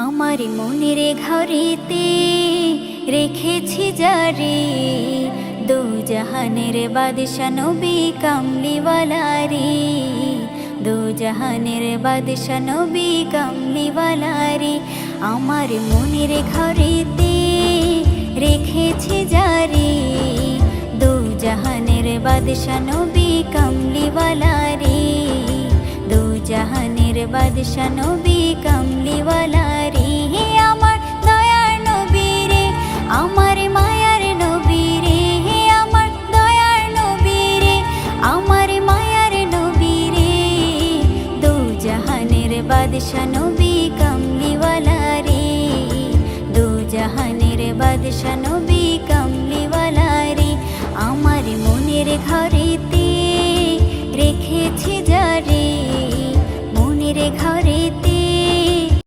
আমার মনের ঘরেতে রেখেছি যারে, দো জাহানের বাদশা নবী কামলিওয়ালা রে, দো জাহানের বাদশা নবী কামলিওয়ালা রে। আমার মনের ঘরেতে রেখেছি যারে, দো জাহানের বাদশা নবী কামলিওয়ালা রে, দো জাহানের বাদশা নবী কামলিওয়ালা রে। আমার দয়ার নবী রে, আমার মায়ার নবী রে, আমার দয়ার নবী রে, আমার মায়ার নবী রে, দো জাহানের বাদশা নবী কামলিওয়ালা রে, দো জাহানের বাদশা।